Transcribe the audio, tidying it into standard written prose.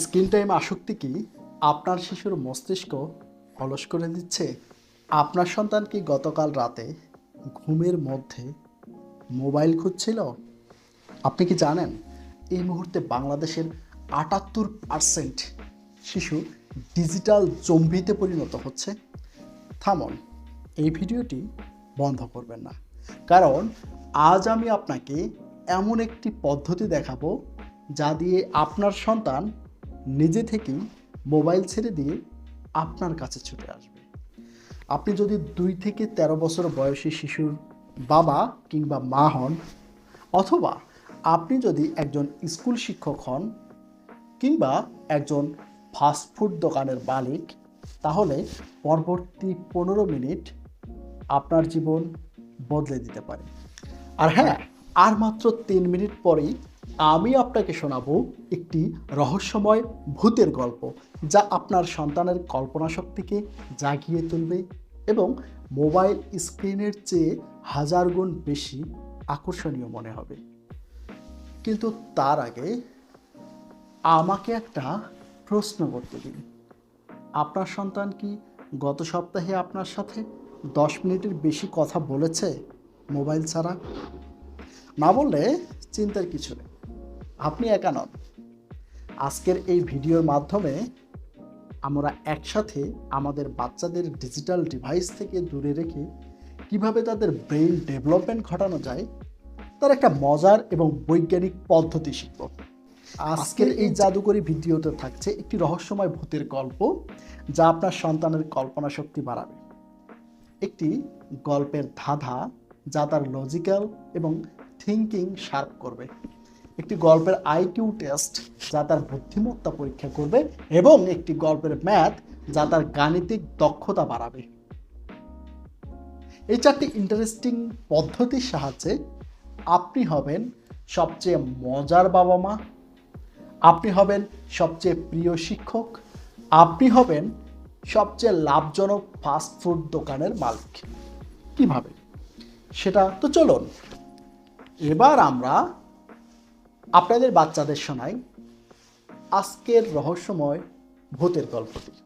Screen time আসক্তি কি আপনার শিশুর মস্তিষ্ক অলস করে দিচ্ছে? আপনার সন্তান কি গতকাল রাতে ঘুমের মধ্যে মোবাইল খুঁজছিল? আপনি কি জানেন এই মুহূর্তে বাংলাদেশের ৭৮% শিশু ডিজিটাল জম্বিতে পরিণত হচ্ছে? থামুন, এই ভিডিওটি বন্ধ করবেন না, কারণ আজ আমি আপনাকে এমন একটি পদ্ধতি দেখাবো যা দিয়ে আপনার সন্তান নিজে থেকেই মোবাইল ছেড়ে দিয়ে আপনার কাছে ছুটে আসবে। আপনি যদি ২ থেকে ১৩ বছর বয়সী শিশুর বাবা কিংবা মা হন, অথবা আপনি যদি একজন স্কুল শিক্ষক হন কিংবা একজন ফাস্টফুড দোকানের মালিক, তাহলে পরবর্তী ১৫ মিনিট আপনার জীবন বদলে দিতে পারে। আর হ্যাঁ, আর মাত্র ৩ মিনিট পরেই আমি আপনাকে শোনাবো একটি রহস্যময় ভূতের গল্প, যা আপনার সন্তানের কল্পনা শক্তিকে জাগিয়ে তুলবে এবং মোবাইল স্ক্রিনের চেয়ে ১০০০ গুণ বেশি আকর্ষণীয় মনে হবে। কিন্তু তার আগে আমাকে একটা প্রশ্ন করতে দিন। আপনার সন্তান কি গত সপ্তাহে আপনার সাথে ১০ মিনিটের বেশি কথা বলেছে মোবাইল ছাড়া? না বললে চিন্তার কিছু নেই, আপনি একা নন। আজকের এই ভিডিওর মাধ্যমে আমরা একসাথে আমাদের বাচ্চাদের ডিজিটাল ডিভাইস থেকে দূরে রেখে কিভাবে তাদের ব্রেইন ডেভেলপমেন্ট ঘটানো যায় তার একটা মজার এবং বৈজ্ঞানিক পদ্ধতি শিখব। আজকের এই জাদুকরী ভিডিওতে থাকছে একটি রহস্যময় ভূতের গল্প, যা আপনার সন্তানের কল্পনা শক্তি বাড়াবে, একটি গল্পের ধাঁধা যা তার লজিক্যাল এবং থিঙ্কিং শার্প করবে, একটি গল্পের আইকিউ টেস্ট যা তার বুদ্ধিমত্তা পরীক্ষা করবে, এবং একটি গল্পের ম্যাথ যা তার গাণিতিক দক্ষতা বাড়াবে। এই ৪টি ইন্টারেস্টিং পদ্ধতির সাহায্যে আপনি হবেন সবচেয়ে মজার বাবা মা, আপনি হবেন সবচেয়ে প্রিয় শিক্ষক, আপনি হবেন সবচেয়ে লাভজনক ফাস্টফুড দোকানের মালিক। কিভাবে সেটা তো চলুন এবার আমরা আপনাদের বাচ্চাদের শোনাই আজকের রহস্যময় ভূতের গল্পটি।